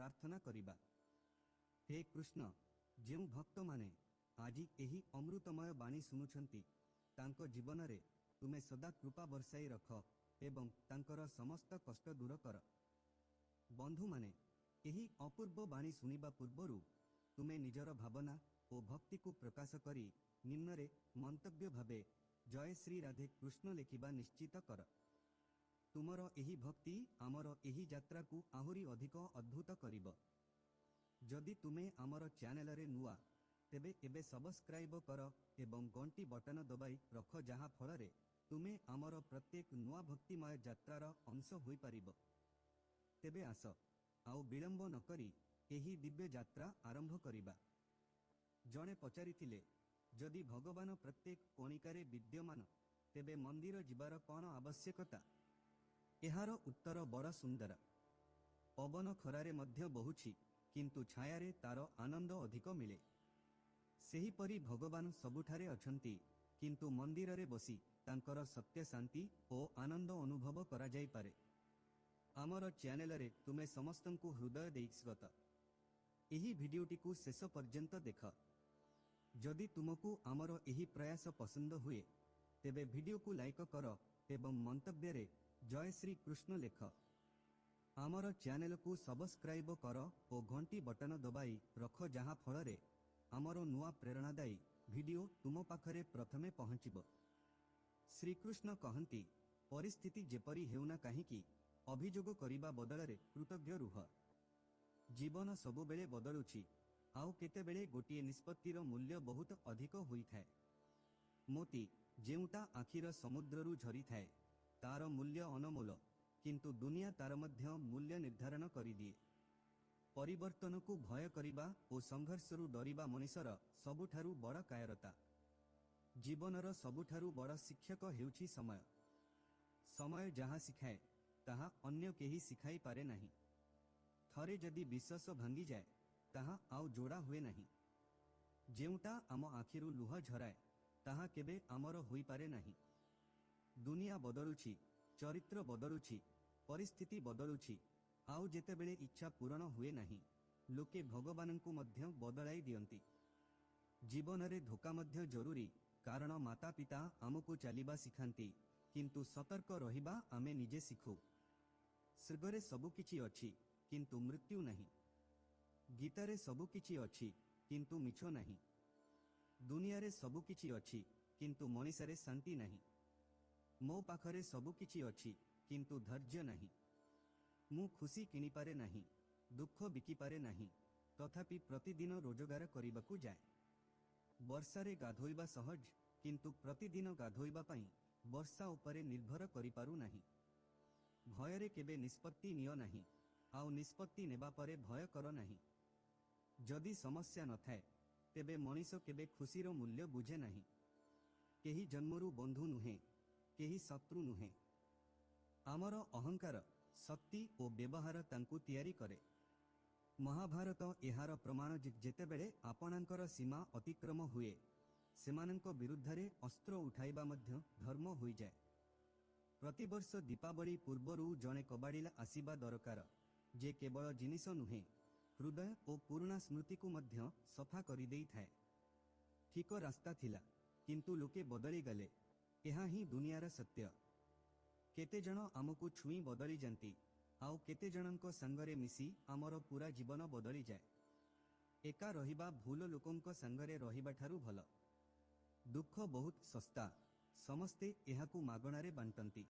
प्रार्थना करिबा। हे कृष्ण, जेउ भक्त माने आज एही अमृतमय बाणी शुणुछंती तांको जीवन रे तुमे सदा कृपा बरसाई रख एवं तांकर समस्त कष्ट दूर कर। बंधु माने एही अपूर्व बाणी शुणिबा पूर्वरु तुमे निजर भावना और भक्ति को प्रकाश करी निम्नरे मंतव्य भावे जय श्री राधे कृष्ण लेखिबा निश्चित कर। तुमर एही भक्ति आमर एही यात्रा को आहुरी अधिक अद्भुत करिब। जदि तुमे आमर चैनल रे नुआ तेबे एबे सब्सक्राइब कर एवं घंटी बटन दबाई रख, जहा फल रे तुमे आमर प्रत्येक नुआ भक्तिमय यात्रार अंश होई परिब। तेबे आस आउ विलंब न करी एही दिव्य यात्रा आरंभ करिबा। जणे पचारिथिले, जदि भगवान प्रत्येक कणिकारे विद्यमान तेबे मंदिर जिबार कौन आवश्यकता? एहार उत्तर बड़ सुंदर। पवन खरारे मध्य बहुछि किंतु छायारे तार आनंद अधिक मिले। सेही परी भगवान सबुठारे अछंती किंतु मंदिर रे बसी तांकर सत्य शांति और आनंद अनुभव करा जाई पारे। आमर चैनल रे तुमे समस्तंकु हृदय देई स्वागत। एही भिडियोटी को शेष पर्यंत देख। जदि तुमको आमर एही प्रयास पसंद हुए तेबे वीडियो को लाइक कर एवं मंतव्य रे जय श्री कृष्ण लेख। आमर चैनल को सब्सक्राइब कर और घंटी बटन दबाई रख, जहा फल रे आमर नुआ प्रेरणादायी वीडियो तुम पाखरे प्रथमे पहुंचीब। श्रीकृष्ण कहंती, परिस्थिति जेपरी हेउना काहीकि अभियोग करिबा बदल रे कृतज्ञ रुह। जीवन सबु बेले बदलुछि, आउ केते बेले गोटिए निष्पत्तिर मूल्य बहुत अधिक होई थाए। मोती जेउटा आखिर समुद्ररू झरी थाए तार मूल्य अनमोल, किंतु दुनिया तार मध्य मूल्य निर्धारण करि दिए। परिवर्तन को भय करिबा और संघर्षरू डरिबा मनुष्यर सबुठारू बड़ कायरता। जीवनर सबुठारू बड़ शिक्षक हेउछि समय। समय जहाँ शिखाए ताहा अन्य केही शिखाई पारे नहीं। थरे जदि विश्वास भांगी जाए ताहा आउ जोड़ा हुए नहीं। जेउटा आम आखिरू लुह झराए ताहा केबे आमर होई पारे नहीं। दुनिया बदलुछि, चरित्र बदलुछि, परिस्थिति बदलुछि, आउ जेतेबेले इच्छा पूरण हुए नहीं लोके भगवानंकु मध्य बदलाई दियंती। जीवन रे धोखा मध्य जरूरी, कारण माता पिता आमको चलिबा सिखांती किंतु सतर्क रहिबा आमे निजे शिखु। स्वर्गरे सबु किछि अछि किंतु मृत्यु नहीं। गीतारे सबु किछि अछि किंतु मिछ नहीं। दुनिया रे सबु किछि अछि किंतु मनीषरे शांति नहीं। मो पाखरे सबु किछि अछि किंतु धैर्य नहीं। मु खुशी किनि पारे नहीं, दुख बिकी पारे नहीं, तथापि प्रतिदिन रोजगार करिबाकु जाए। वर्षारे गाधोइबा सहज किंतु प्रतिदिन गाधोइबा पई वर्षा उपरे निर्भर करि पारु नहीं। भयरे केबे निष्पत्ति नियो नहीं, आउ निष्पत्ति नेबा परे भय कर नहीं। जदि समस्या न थाए तेबे मनीष केबे खुशीर मूल्य बुझे नहीं। केही जन्मरू बंधु नुहे, केही शत्रु नुहे। आमर अहंकार, शक्ति और व्यवहार तांकु तैयारी करे। महाभारत एहार प्रमाण जेतेबेले आपणांकर सीमा अतिक्रम हुए सेमानंक विरुद्धरे अस्त्र उठाइबा मध्य धर्म होई जाए। प्रतिवर्ष दीपावली पूर्वरु जणे कबाड़िला आसीबा दरकार, जे केवल जिनिस नुहे हृदय और पुराणा स्मृति को मध्य सफा करि देई थाए। ठीक रास्ता थिला किंतु लोके बदली गले, एहा ही दुनियार सत्य। केते जण आमको छुई बदली जांती, आउ केते जनंको संगरे मिसी आमर पूरा जीवन बदली जाए। एका रहिबा भूल लोकंको संगरे रहिबा ठारू भल। दुख बहुत सस्ता, समस्ते एहाकू मागणारे बांटंती।